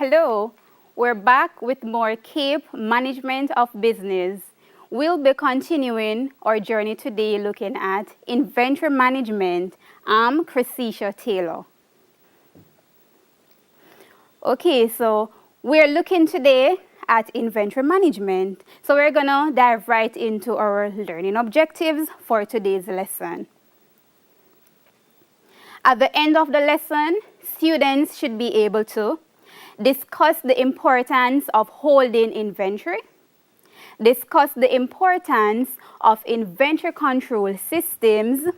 Hello, we're back with more CAPE Management of Business. We'll be continuing our journey today looking at inventory management. I'm Chrisisha Taylor. Okay, so we're looking today at inventory management. So we're gonna dive right into our learning objectives for today's lesson. At the end of the lesson, students should be able to discuss the importance of holding inventory, discuss the importance of inventory control systems,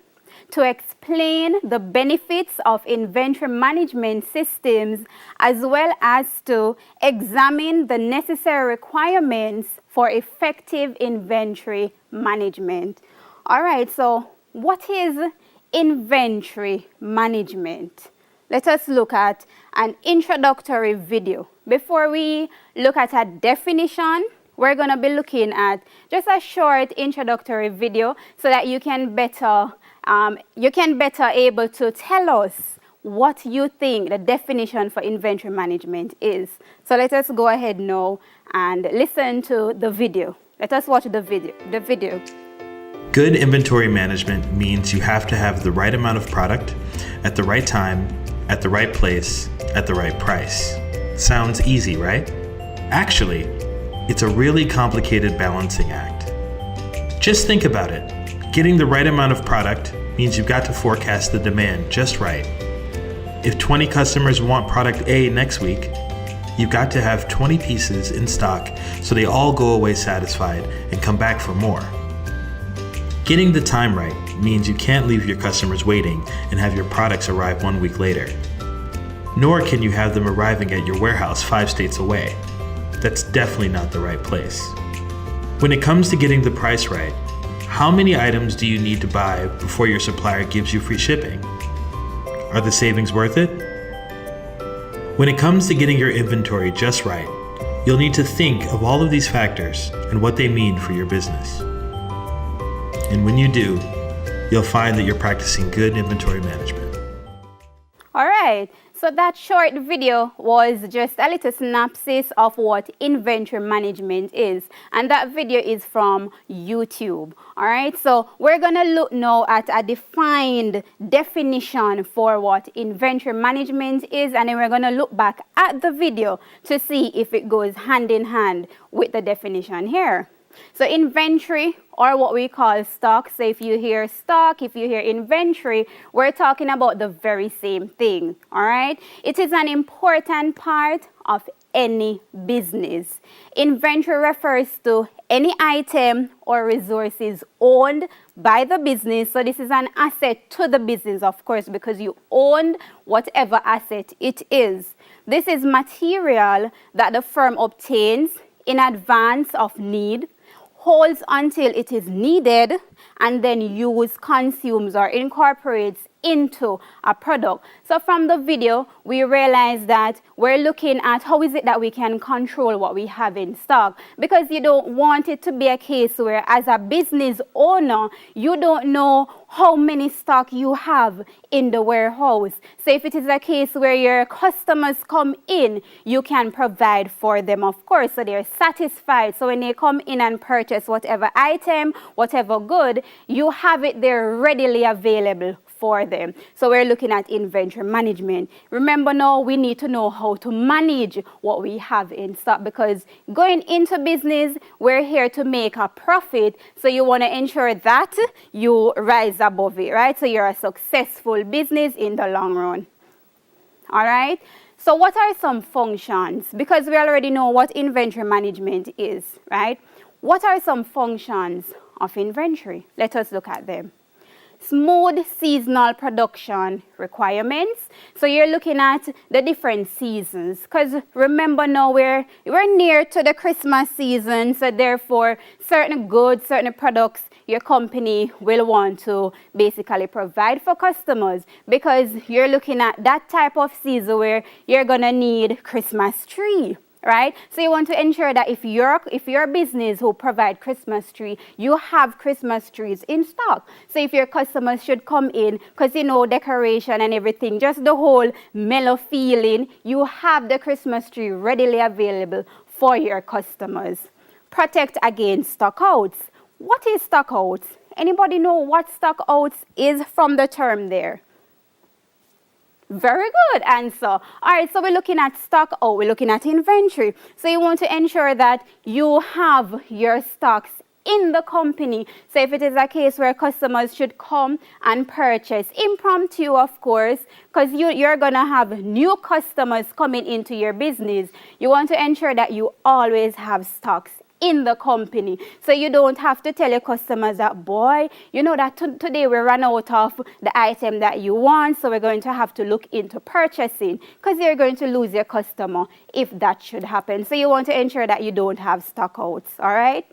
to explain the benefits of inventory management systems, as well as to examine the necessary requirements for effective inventory management. All right, so what is inventory management? Let us look at an introductory video. Before we look at a definition, we're going to be looking at just a short introductory video so that you can better able to tell us what you think the definition for inventory management is. So let us go ahead now and listen to the video. Let us watch the video. Good inventory management means you have to have the right amount of product at the right time, at the right place, at the right price. Sounds easy, right? Actually, it's a really complicated balancing act. Just think about it. Getting the right amount of product means you've got to forecast the demand just right. If 20 customers want product A next week, you've got to have 20 pieces in stock so they all go away satisfied and come back for more. Getting the time right means you can't leave your customers waiting and have your products arrive 1 week later. Nor can you have them arriving at your warehouse 5 states away. That's definitely not the right place. When it comes to getting the price right, how many items do you need to buy before your supplier gives you free shipping? Are the savings worth it? When it comes to getting your inventory just right, you'll need to think of all of these factors and what they mean for your business. And when you do, you'll find that you're practicing good inventory management. All right, so that short video was just a little synopsis of what inventory management is. And that video is from YouTube. All right, so we're gonna look now at a defined definition for what inventory management is, and then we're gonna look back at the video to see if it goes hand in hand with the definition here. So inventory, or what we call stock, so if you hear stock, if you hear inventory, we're talking about the very same thing, all right? It is an important part of any business. Inventory refers to any item or resources owned by the business. So this is an asset to the business, of course, because you own whatever asset it is. This is material that the firm obtains in advance of need, holds until it is needed, and then consumes or incorporates into a product. So from the video, we realize that we're looking at how is it that we can control what we have in stock, because you don't want it to be a case where as a business owner, you don't know how many stock you have in the warehouse. So if it is a case where your customers come in, you can provide for them, of course, so they're satisfied. So when they come in and purchase whatever item, whatever good, you have it there readily available for them. So we're looking at inventory management. Remember now, we need to know how to manage what we have in stock, because going into business, we're here to make a profit. So you want to ensure that you rise above it, right? So you're a successful business in the long run. All right. So what are some functions? Because we already know what inventory management is, right? What are some functions of inventory? Let us look at them. Smooth seasonal production requirements. So you're looking at the different seasons, because remember now we're near to the Christmas season, so therefore certain goods, certain products your company will want to basically provide for customers, because you're looking at that type of season where you're gonna need Christmas tree, right? So you want to ensure that if you're a business who provide Christmas tree, you have Christmas trees in stock. So if your customers should come in, because decoration and everything, just the whole mellow feeling, you have the Christmas tree readily available for your customers. Protect against stockouts. What is stockouts? Anybody know what stockouts is from the term there? Very good answer. All right, so we're looking at stock out, we're looking at inventory. So you want to ensure that you have your stocks in the company. So if it is a case where customers should come and purchase, impromptu of course, because you're going to have new customers coming into your business, you want to ensure that you always have stocks in the company. So you don't have to tell your customers that, boy, that today we ran out of the item that you want, so we're going to have to look into purchasing, because you're going to lose your customer if that should happen. So you want to ensure that you don't have stockouts, all right?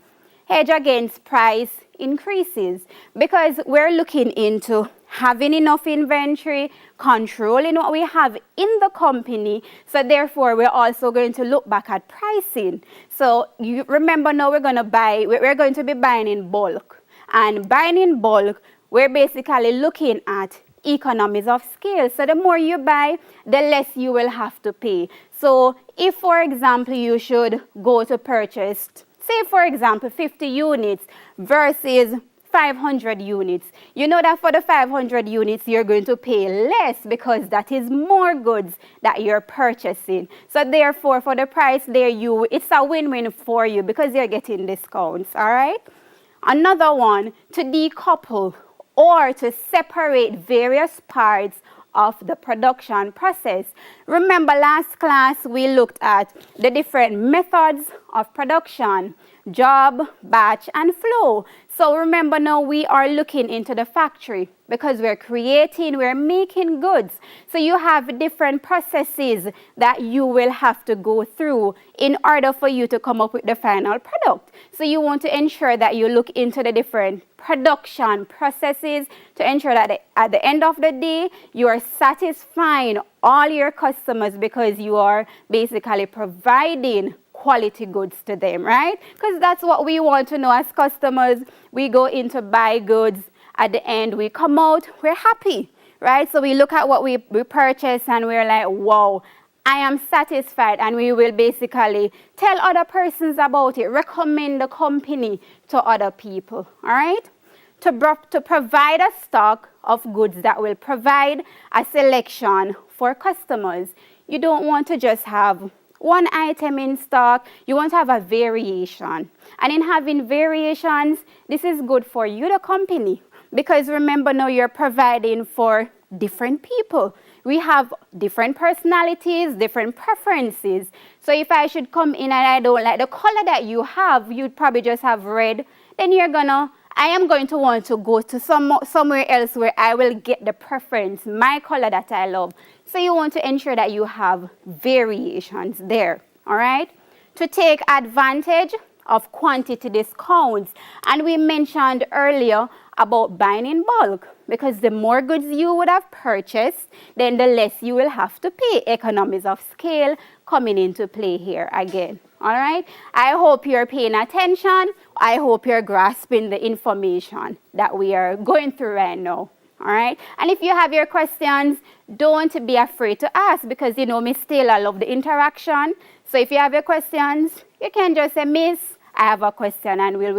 Hedge against price increases, because we're looking into having enough inventory, controlling what we have in the company. So therefore, we're also going to look back at pricing. So you remember now we're going to be buying in bulk. And buying in bulk, we're basically looking at economies of scale. So the more you buy, the less you will have to pay. So if, for example, you should go to purchase, say, for example, 50 units versus 500 units. You know that for the 500 units, you're going to pay less because that is more goods that you're purchasing. So therefore, for the price there, it's a win-win for you because you're getting discounts, all right? Another one, to decouple or to separate various parts of the production process. Remember last class we looked at the different methods of production: job, batch, and flow. So remember now we are looking into the factory because we're making goods. So you have different processes that you will have to go through in order for you to come up with the final product. So you want to ensure that you look into the different production processes to ensure that at the end of the day, you are satisfying all your customers because you are basically providing quality goods to them, right? Because that's what we want to know as customers. We go in to buy goods. At the end, we come out, we're happy, right? So we look at what we purchase and we're like, wow, I am satisfied, and we will basically tell other persons about it, recommend the company to other people, all right? To provide a stock of goods that will provide a selection for customers. You don't want to just have one item in stock, you want to have a variation. And in having variations, this is good for you, the company, because remember now you're providing for different people. We have different personalities, different preferences. So if I should come in and I don't like the color that you have, you'd probably just have red, then I am going to want to go to somewhere else where I will get the preference, my color that I love. So you want to ensure that you have variations there, all right? To take advantage of quantity discounts. And we mentioned earlier about buying in bulk, because the more goods you would have purchased, then the less you will have to pay. Economies of scale coming into play here again. All right? I hope you're paying attention. I hope you're grasping the information that we are going through right now. All right? And if you have your questions, don't be afraid to ask, because Miss Taylor loves the interaction. So if you have your questions, you can just say, Miss, I have a question, and we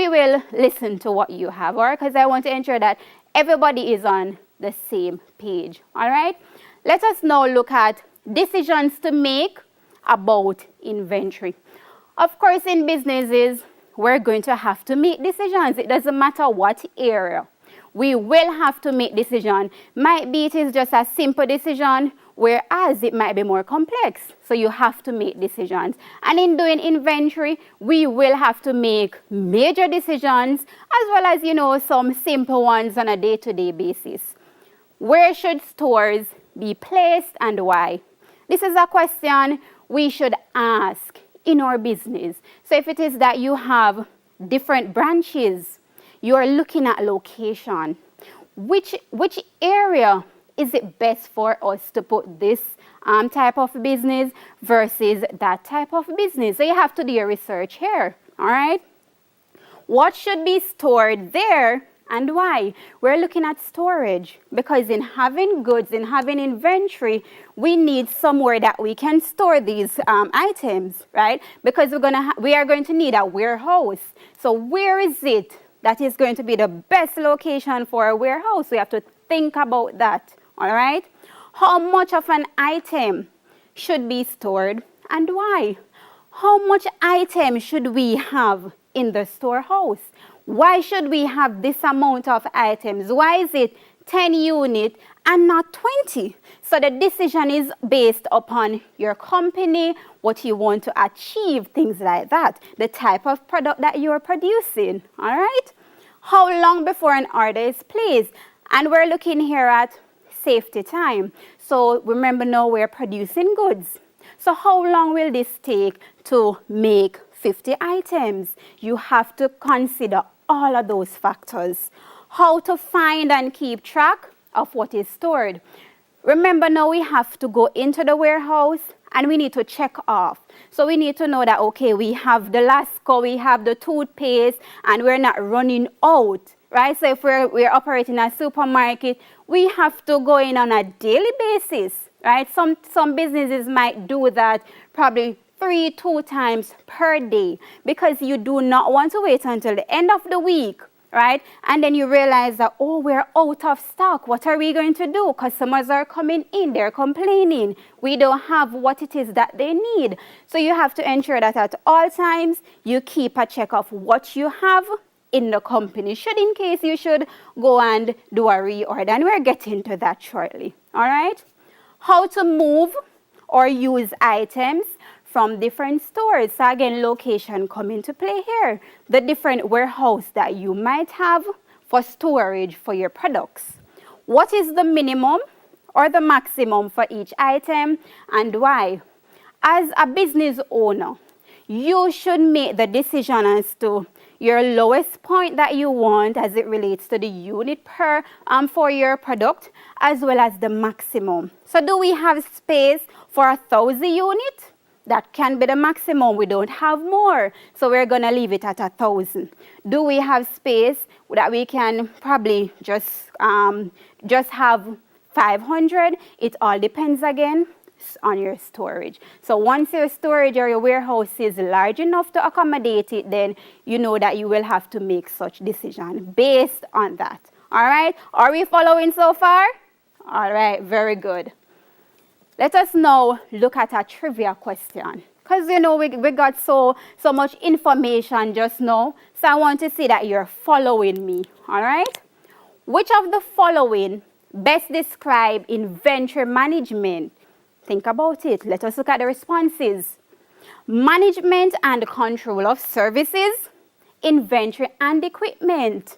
will listen to what you have, all right? Because I want to ensure that everybody is on the same page, all right? Let us now look at decisions to make about inventory. Of course, in businesses, we're going to have to make decisions. It doesn't matter what area. We will have to make decisions. Might be it is just a simple decision, whereas it might be more complex. So you have to make decisions. And in doing inventory, we will have to make major decisions as well as, some simple ones on a day-to-day basis. Where should stores be placed and why? This is a question we should ask in our business. So if it is that you have different branches, you are looking at location. Which area is it best for us to put this type of business versus that type of business. So you have to do your research here, all right? What should be stored there and why? We're looking at storage because in having goods, in having inventory, we need somewhere that we can store these items, right? Because we are going to need a warehouse. So where is it that is going to be the best location for a warehouse? We have to think about that, all right? How much of an item should be stored and why? How much item should we have in the storehouse? Why should we have this amount of items? Why is it 10 units and not 20? So the decision is based upon your company, what you want to achieve, things like that, the type of product that you're producing, all right? How long before an order is placed? And we're looking here at safety time. So remember now we're producing goods. So how long will this take to make 50 items? You have to consider all of those factors. How to find and keep track of what is stored. Remember now we have to go into the warehouse and we need to check off. So we need to know that, okay, we have the Lasco, we have the toothpaste, and we're not running out, right? So if we're operating a supermarket, we have to go in on a daily basis, right? Some businesses might do that probably 2 times per day because you do not want to wait until the end of the week, right? And then you realize that, oh, we're out of stock. What are we going to do? Customers are coming in, they're complaining. We don't have what it is that they need. So you have to ensure that at all times you keep a check of what you have in the company, in case you should go and do a reorder. And we're getting to that shortly, all right? How to move or use items from different stores. So again, location come into play here. The different warehouse that you might have for storage for your products. What is the minimum or the maximum for each item and why? As a business owner, you should make the decision as to your lowest point that you want as it relates to the unit per for your product, as well as the maximum. So do we have space for 1,000 units? That can be the maximum. We don't have more. So we're going to leave it at 1,000. Do we have space that we can probably just have 500? It all depends again on your storage. So once your storage or your warehouse is large enough to accommodate it, then you know that you will have to make such decision based on that. All right? Are we following so far? All right, very good. Let us now look at a trivia question. Because, you know, we got so much information just now. So I want to see that you're following me. All right? Which of the following best describe inventory management? Think about it. Let us look at the responses. Management and control of services, inventory and equipment.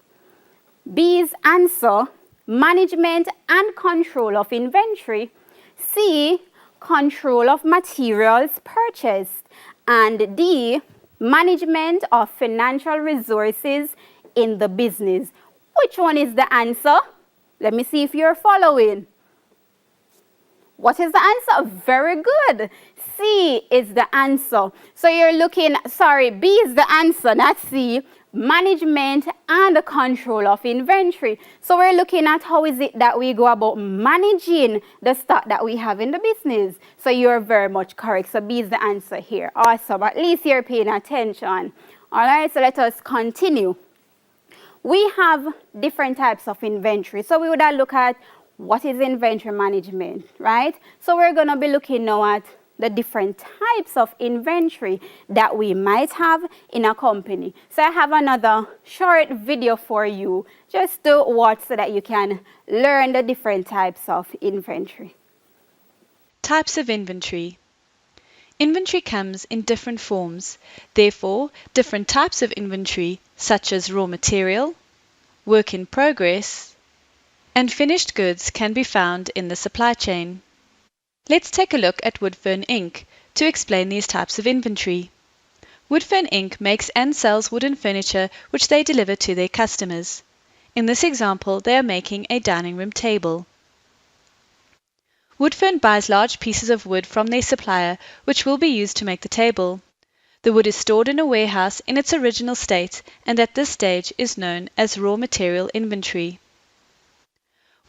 B's answer, management and control of inventory. C, control of materials purchased. And D, management of financial resources in the business. Which one is the answer? Let me see if you're following. What is the answer? Very good. C is the answer. So you're looking, B is the answer, not C. Management and the control of inventory. So we're looking at how is it that we go about managing the stock that we have in the business. So you're very much correct. So B is the answer here. Awesome. At least you're paying attention. All right, so let us continue. We have different types of inventory. So we would look at what is inventory management, right? So we're going to be looking now at the different types of inventory that we might have in a company. So I have another short video for you just to watch so that you can learn the different types of inventory. Types of inventory. Inventory comes in different forms. Therefore, different types of inventory, such as raw material, work in progress, and finished goods, can be found in the supply chain. Let's take a look at Woodfern Inc. to explain these types of inventory. Woodfern Inc. makes and sells wooden furniture which they deliver to their customers. In this example, they are making a dining room table. Woodfern buys large pieces of wood from their supplier, which will be used to make the table. The wood is stored in a warehouse in its original state and at this stage is known as raw material inventory.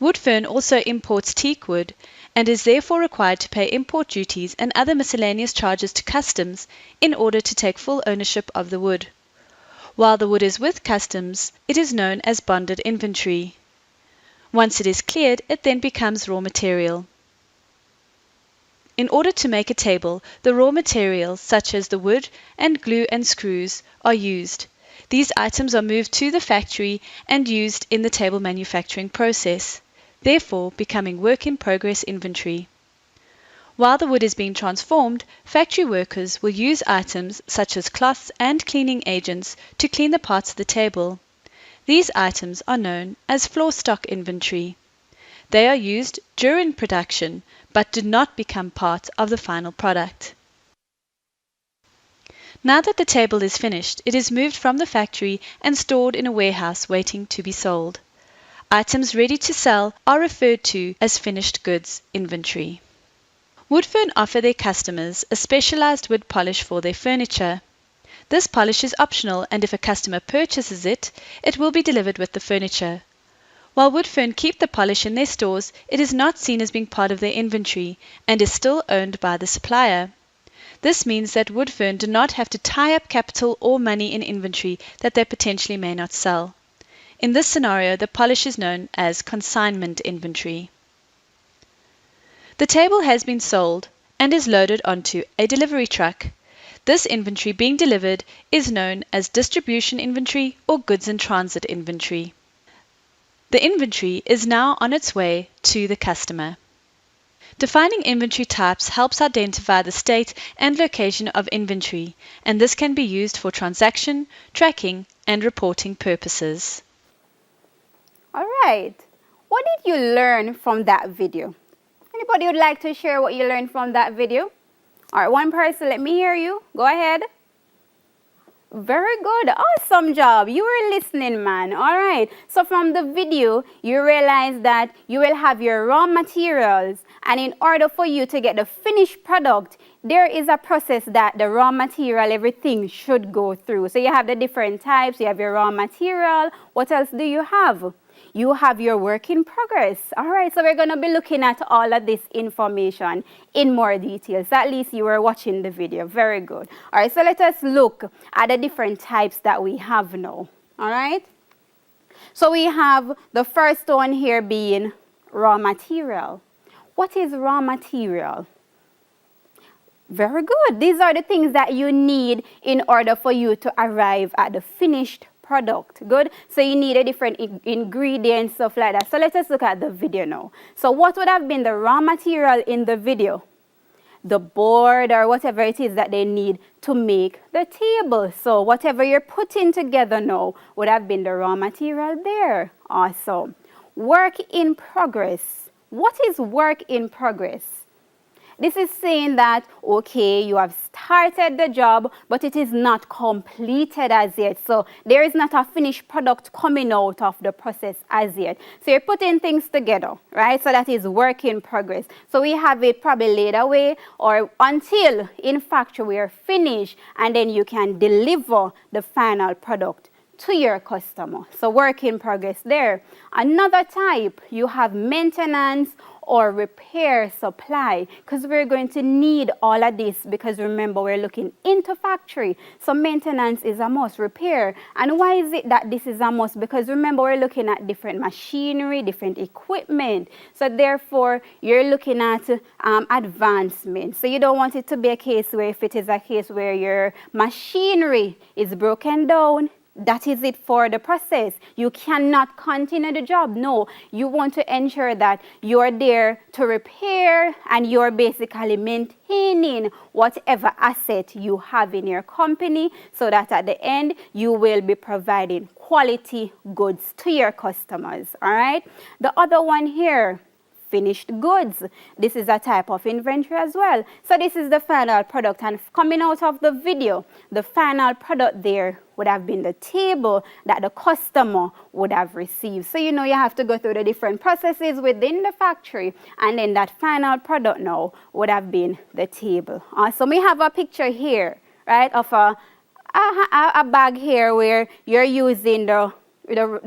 Woodfern also imports teak wood and is therefore required to pay import duties and other miscellaneous charges to customs in order to take full ownership of the wood. While the wood is with customs, it is known as bonded inventory. Once it is cleared, it then becomes raw material. In order to make a table, the raw materials such as the wood and glue and screws are used. These items are moved to the factory and used in the table manufacturing process, therefore becoming work-in-progress inventory. While the wood is being transformed, factory workers will use items such as cloths and cleaning agents to clean the parts of the table. These items are known as floor stock inventory. They are used during production but do not become part of the final product. Now that the table is finished, it is moved from the factory and stored in a warehouse waiting to be sold. Items ready to sell are referred to as finished goods inventory. Woodfern offer their customers a specialized wood polish for their furniture. This polish is optional and if a customer purchases it, it will be delivered with the furniture. While Woodfern keep the polish in their stores, it is not seen as being part of their inventory and is still owned by the supplier. This means that Woodfern do not have to tie up capital or money in inventory that they potentially may not sell. In this scenario, the polish is known as consignment inventory. The table has been sold and is loaded onto a delivery truck. This inventory being delivered is known as distribution inventory or goods in transit inventory. The inventory is now on its way to the customer. Defining inventory types helps identify the state and location of inventory, and this can be used for transaction, tracking, and reporting purposes. All right. What did you learn from that video? Anybody would like to share what you learned from that video? All right, one person, let me hear you. Go ahead. Very good. Awesome job. You were listening, man. All right. So from the video, you realize that you will have your raw materials. And in order for you to get the finished product, there is a process that the raw material, everything should go through. So you have the different types. You have your raw material. What else do you have? You have your work in progress. All right, so we're going to be looking at all of this information in more detail. So at least you were watching the video. Very good. All right, so let us look at the different types that we have now. All right. So we have the first one here being raw material. What is raw material? Very good. These are the things that you need in order for you to arrive at the finished product. Good. So you need a different ingredients, stuff like that. So let us look at the video now. So what would have been the raw material in the video? The board or whatever it is that they need to make the table. So whatever you're putting together now would have been the raw material there. Awesome. Work in progress. What is work in progress? This is saying that, okay, you have started the job, but it is not completed as yet. So there is not a finished product coming out of the process as yet. So you're putting things together, right? So that is work in progress. So we have it probably laid away or until, in fact, we are finished and then you can deliver the final product to your customer. So work in progress there. Another type, you have maintenance or repair supply, because we're going to need all of this because remember we're looking into factory. So maintenance is a must, repair. And why is it that this is a must? Because remember we're looking at different machinery, different equipment. So therefore you're looking at advancement. So you don't want it to be a case where if it is a case where your machinery is broken down, that is it for the process. You cannot continue the job. No, you want to ensure that you're there to repair and you're basically maintaining whatever asset you have in your company so that at the end you will be providing quality goods to your customers. All right. The other one here, finished goods. This is a type of inventory as well. So this is the final product, and coming out of the video, the final product there would have been the table that the customer would have received. So you know you have to go through the different processes within the factory, and then that final product now would have been the table. So we have a picture here, right, of a bag here where you're using the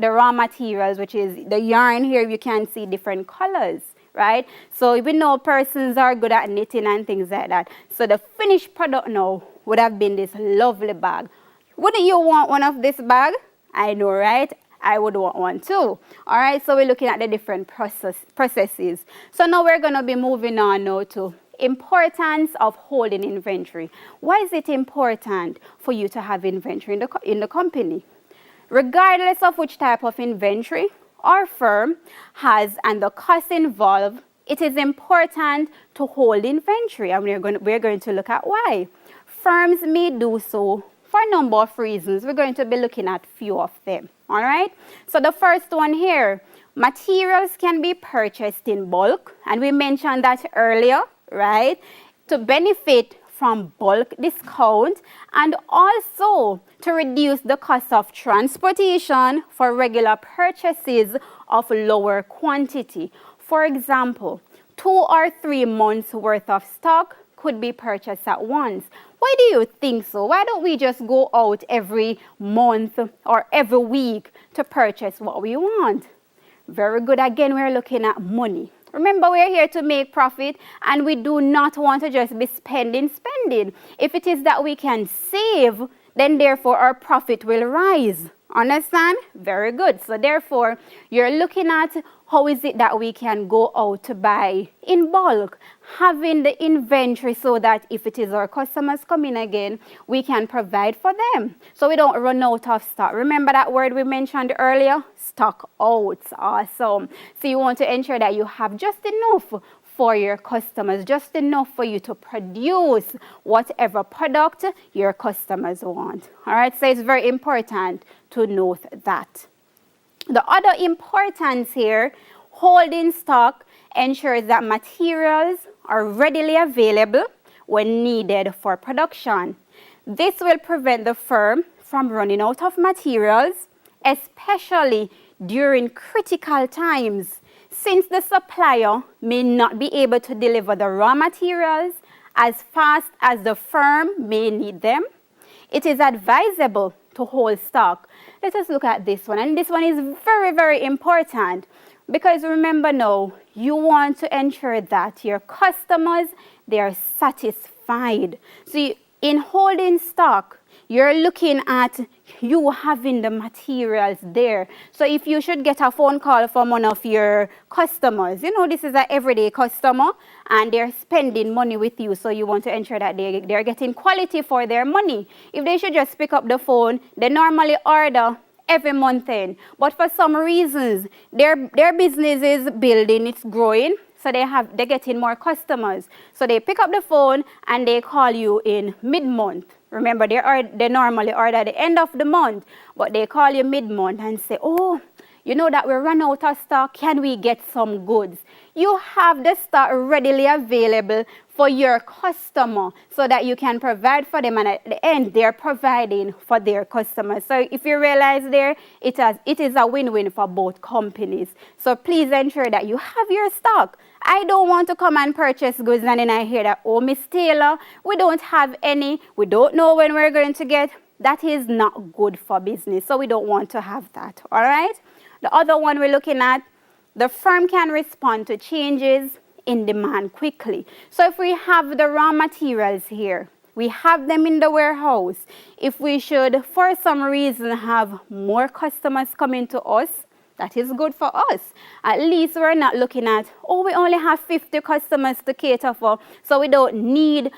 raw materials, which is the yarn here. You can see different colors, right? So we know persons are good at knitting and things like that. So the finished product now would have been this lovely bag. Wouldn't you want one of this bag? I know, right? I would want one too. All right, so we're looking at the different processes. So now we're going to be moving on now to importance of holding inventory. Why is it important for you to have inventory in the company? Regardless of which type of inventory our firm has and the cost involved, it is important to hold inventory, and we're going to look at why. Firms may do so for a number of reasons. We're going to be looking at a few of them. All right. So the first one here, materials can be purchased in bulk, and we mentioned that earlier, right? To benefit from bulk discount, and also to reduce the cost of transportation for regular purchases of lower quantity. For example, 2 or 3 months worth of stock could be purchased at once. Why do you think so? Why don't we just go out every month or every week to purchase what we want? Very good. Again, we're looking at money. Remember, we're here to make profit, and we do not want to just be spending. If it is that we can save, then therefore our profit will rise. Understand? Very good. So therefore, you're looking at how is it that we can go out to buy in bulk, having the inventory so that if it is our customers coming again, we can provide for them. So we don't run out of stock. Remember that word we mentioned earlier? Stock out. Awesome. So you want to ensure that you have just enough for your customers, just enough for you to produce whatever product your customers want. All right, so it's very important to note that. The other importance here, holding stock ensures that materials are readily available when needed for production. This will prevent the firm from running out of materials, especially during critical times, since the supplier may not be able to deliver the raw materials as fast as the firm may need them. It is advisable to hold stock. Let us look at this one, and this one is very, very important, because remember now, you want to ensure that your customers, they are satisfied. So in holding stock, you're looking at you having the materials there. So if you should get a phone call from one of your customers, you know, this is an everyday customer and they're spending money with you. So you want to ensure that they're getting quality for their money. If they should just pick up the phone, they normally order every month in. But for some reasons, their business is building, it's growing. So they're getting more customers. So they pick up the phone and they call you in mid-month. Remember, they normally order at the end of the month, but they call you mid-month and say, oh, you know that we run out of stock, can we get some goods? You have the stock readily available for your customer so that you can provide for them, and at the end, they're providing for their customers. So if you realize there, it is a win-win for both companies. So please ensure that you have your stock. I don't want to come and purchase goods and then I hear that, oh, Miss Taylor, we don't have any, we don't know when we're going to get. That is not good for business, so we don't want to have that, all right? The other one we're looking at, the firm can respond to changes in demand quickly. So if we have the raw materials here, we have them in the warehouse. If we should, for some reason, have more customers coming to us, that is good for us. At least we're not looking at, oh, we only have 50 customers to cater for, so we don't need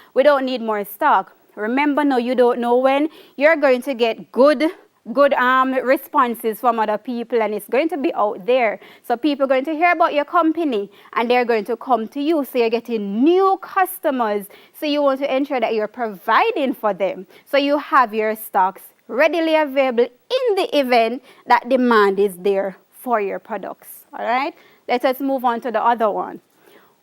more stock. Remember, no, you don't know when you're going to get good responses from other people, and it's going to be out there. So people are going to hear about your company and they're going to come to you. So you're getting new customers. So you want to ensure that you're providing for them. So you have your stocks readily available in the event that demand is there for your products. All right, let us move on to the other one.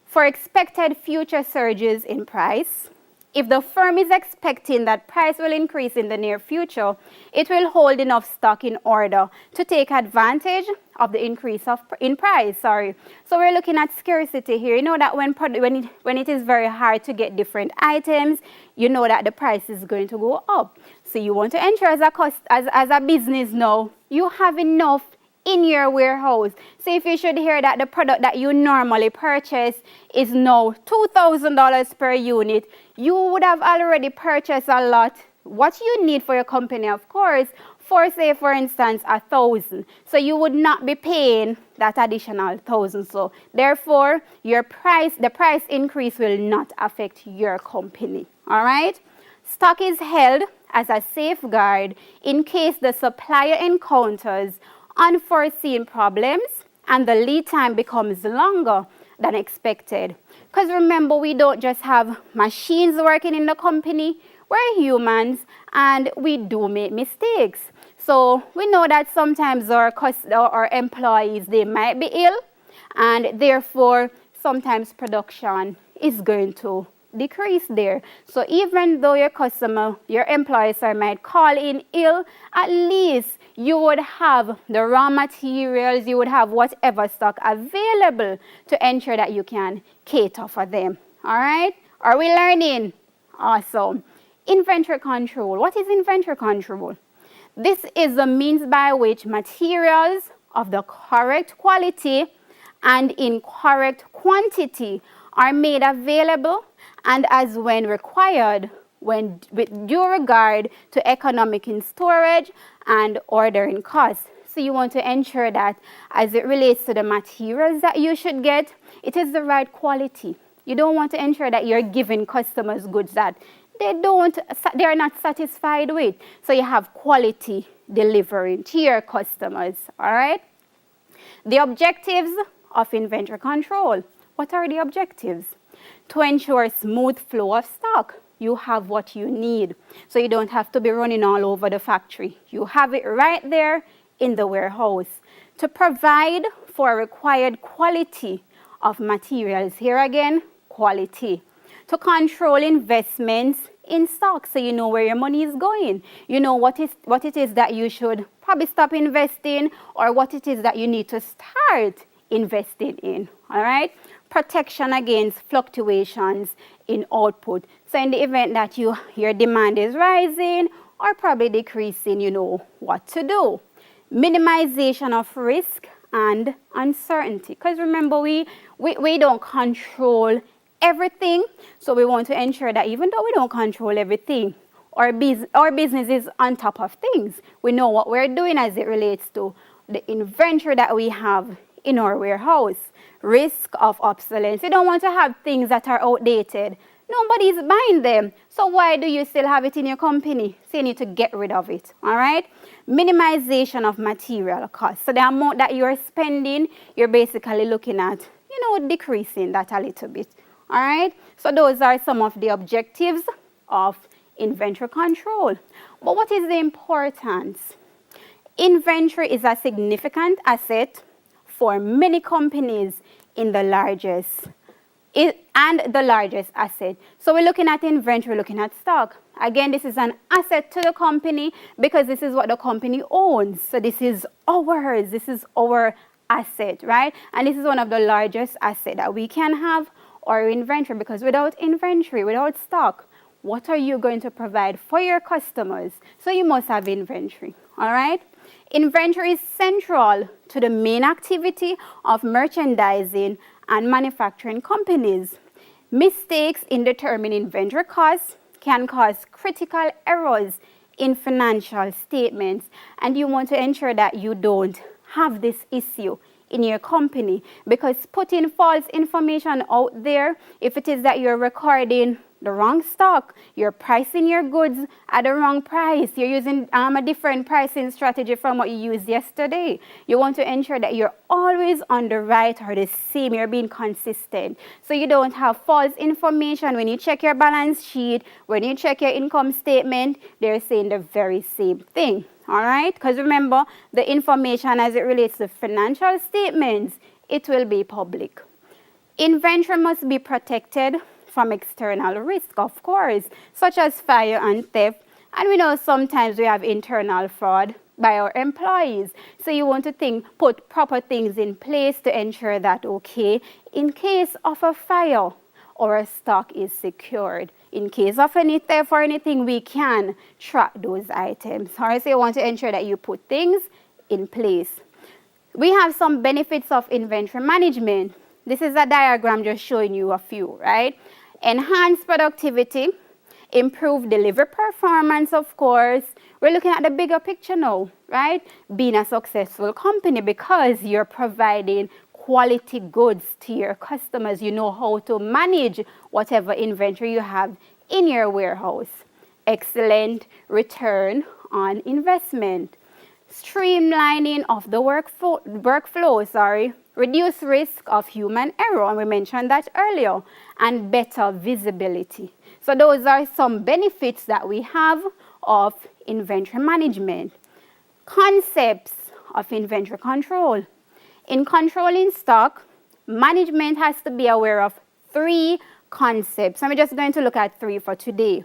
For expected future surges in price, if the firm is expecting that price will increase in the near future, it will hold enough stock in order to take advantage of the increase in price. So we're looking at scarcity here. You know that when it is very hard to get different items, you know that the price is going to go up. So you want to ensure as a business now, you have enough in your warehouse. So if you should hear that the product that you normally purchase is now $2,000 per unit, you would have already purchased a lot. What you need for your company, of course, for instance, 1,000. So you would not be paying that additional 1,000. So therefore, the price increase will not affect your company. All right? Stock is held as a safeguard in case the supplier encounters unforeseen problems and the lead time becomes longer than expected. Because remember, we don't just have machines working in the company, we're humans and we do make mistakes. So we know that sometimes our employees, they might be ill, and therefore sometimes production is going to decrease there. So even though your employees might call in ill, at least you would have the raw materials, you would have whatever stock available to ensure that you can cater for them. All right? Are we learning? Awesome. Inventory control. What is inventory control? This is the means by which materials of the correct quality and in correct quantity are made available and as when required, with due regard to economic in storage and ordering costs. So you want to ensure that as it relates to the materials that you should get, it is the right quality. You don't want to ensure that you're giving customers goods that they are not satisfied with. So you have quality delivery to your customers, all right? The objectives of inventory control. What are the objectives? To ensure smooth flow of stock. You have what you need. So you don't have to be running all over the factory. You have it right there in the warehouse. To provide for required quality of materials. Here again, quality. To control investments in stock so you know where your money is going. You know what it is that you should probably stop investing or what it is that you need to start investing in. All right? Protection against fluctuations in output. So in the event that your demand is rising or probably decreasing, you know what to do. Minimization of risk and uncertainty. Because remember, we don't control everything. So we want to ensure that even though we don't control everything, our business is on top of things. We know what we're doing as it relates to the inventory that we have in our warehouse. Risk of obsolescence. You don't want to have things that are outdated. Nobody's buying them. So why do you still have it in your company? So you need to get rid of it. All right? Minimization of material costs. So the amount that you're spending, you're basically looking at, decreasing that a little bit. All right? So those are some of the objectives of inventory control. But what is the importance? Inventory is a significant asset for many companies in the largest asset. So we're looking at inventory, looking at stock. Again, this is an asset to the company because this is what the company owns. So this is ours. This is our asset, right? And this is one of the largest assets that we can have, our inventory, because without inventory, without stock, what are you going to provide for your customers? So you must have inventory, all right? Inventory is central to the main activity of merchandising and manufacturing companies. Mistakes in determining inventory costs can cause critical errors in financial statements, and you want to ensure that you don't have this issue in your company, because putting false information out there, if it is that you're recording the wrong stock, you're pricing your goods at the wrong price, you're using a different pricing strategy from what you used yesterday. You want to ensure that you're always on the right or the same, you're being consistent. So you don't have false information. When you check your balance sheet, when you check your income statement, they're saying the very same thing. all right? Because remember, the information as it relates to financial statements, it will be public. Inventory must be protected from external risk, of course, such as fire and theft. And we know sometimes we have internal fraud by our employees. So you want to put proper things in place to ensure that, okay, in case of a fire, our stock is secured. In case of any theft or anything, we can track those items. All right, so you want to ensure that you put things in place. We have some benefits of inventory management. This is a diagram just showing you a few, right? Enhance productivity, improve delivery performance, of course. We're looking at the bigger picture now, right? Being a successful company because you're providing quality goods to your customers. You know how to manage whatever inventory you have in your warehouse. Excellent return on investment. Streamlining of the workflow, reduce risk of human error, and we mentioned that earlier, and better visibility. So those are some benefits that we have of inventory management. Concepts of inventory control. In controlling stock, management has to be aware of 3 concepts. I'm just going to look at 3 for today.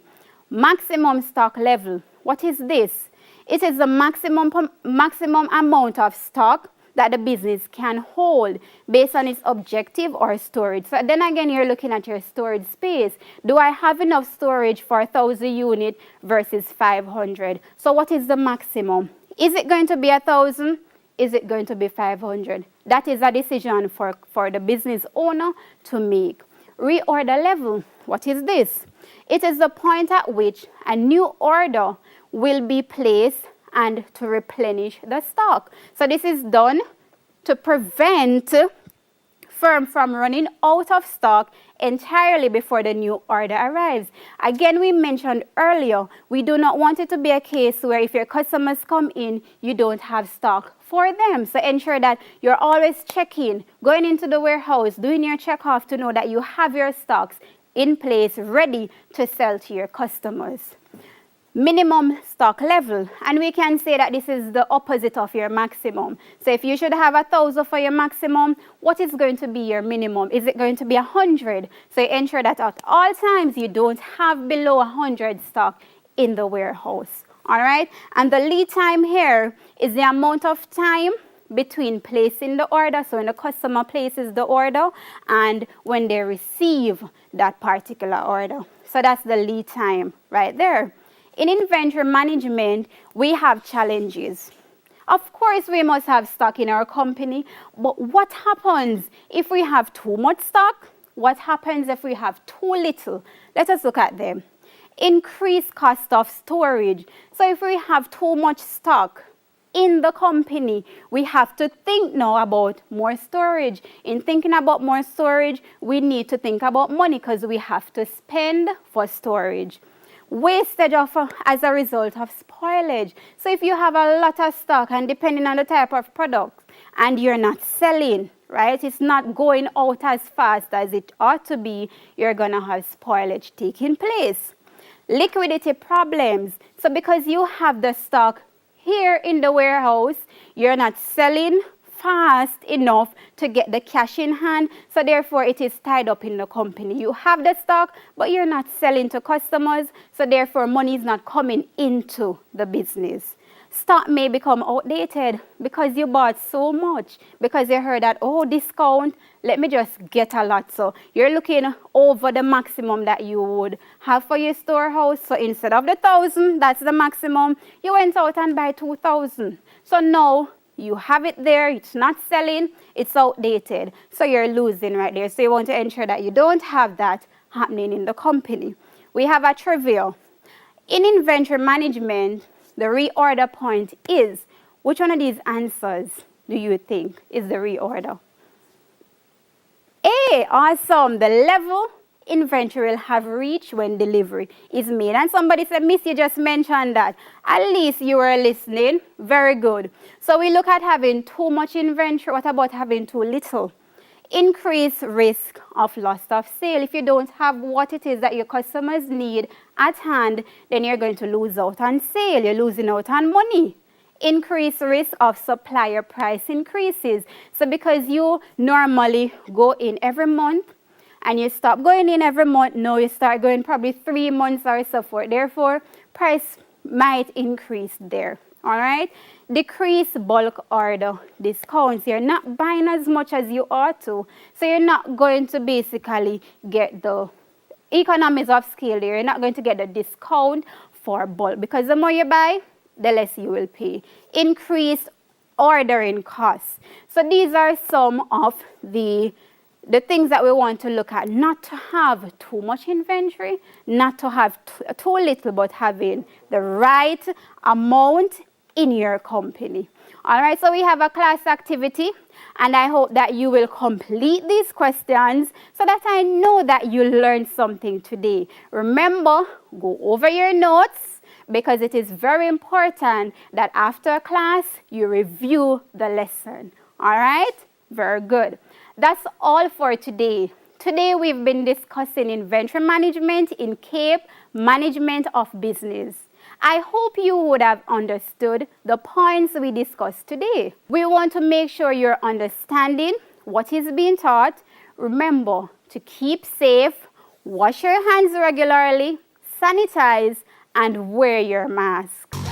Maximum stock level. What is this? It is the maximum amount of stock that the business can hold based on its objective or storage. So then again, you're looking at your storage space. Do I have enough storage for 1,000 units versus 500? So what is the maximum? Is it going to be 1,000? Is it going to be 500? That is a decision for the business owner to make. Reorder level. What is this? It is the point at which a new order will be placed and to replenish the stock. So this is done to prevent firm from running out of stock entirely before the new order arrives. Again, we mentioned earlier, we do not want it to be a case where if your customers come in, you don't have stock for them. So ensure that you're always checking, going into the warehouse, doing your checkoff to know that you have your stocks in place, ready to sell to your customers. Minimum stock level, and we can say that this is the opposite of your maximum. So if you should have 1,000 for your maximum, what is going to be your minimum? Is it going to be 100? So you ensure that at all times you don't have below 100 stock in the warehouse. All right, and the lead time here is the amount of time between placing the order, so when the customer places the order and when they receive that particular order. So that's the lead time right there. In inventory management, we have challenges. Of course, we must have stock in our company, but what happens if we have too much stock? What happens if we have too little? Let us look at them. Increased cost of storage. So if we have too much stock in the company, we have to think now about more storage. In thinking about more storage, we need to think about money because we have to spend for storage. Wastage as a result of spoilage. So if you have a lot of stock and depending on the type of product and you're not selling, right, it's not going out as fast as it ought to be, you're going to have spoilage taking place. Liquidity problems. So because you have the stock here in the warehouse, you're not selling fast enough to get the cash in hand, so therefore it is tied up in the company. You have the stock, but you're not selling to customers, so therefore money is not coming into the business. Stock may become outdated because you bought so much, because you heard that, oh, discount, let me just get a lot. So you're looking over the maximum that you would have for your storehouse. So instead of the 1,000, that's the maximum, you went out and buy 2,000. So now you have it there, it's not selling, it's outdated. So you're losing right there. So you want to ensure that you don't have that happening in the company. We have a trivia. In inventory management, the reorder point is, which one of these answers do you think is the reorder? A, awesome. The level inventory will have reached when delivery is made. And somebody said, Miss, you just mentioned that. At least you were listening. Very good. So we look at having too much inventory. What about having too little? Increased risk of loss of sale. If you don't have what it is that your customers need at hand, then you're going to lose out on sale. You're losing out on money. increased risk of supplier price increases. So because you normally go in every month and you stop going in every month, now you start going probably 3 months or so forth. Therefore, price might increase there. All right? Decrease bulk order discounts. You're not buying as much as you ought to. So you're not going to basically get the economies of scale there. You're not going to get the discount for bulk because the more you buy, the less you will pay. Increased ordering costs. So these are some of the things that we want to look at. Not to have too much inventory, not to have too little, but having the right amount in your company. All right, so we have a class activity, and I hope that you will complete these questions so that I know that you learned something today. Remember, go over your notes because it is very important that after class you review the lesson. All right, very good. That's all for today. Today we've been discussing inventory management in CAPE, management of business. I hope you would have understood the points we discussed today. We want to make sure you're understanding what is being taught. Remember to keep safe, wash your hands regularly, sanitize, and wear your mask.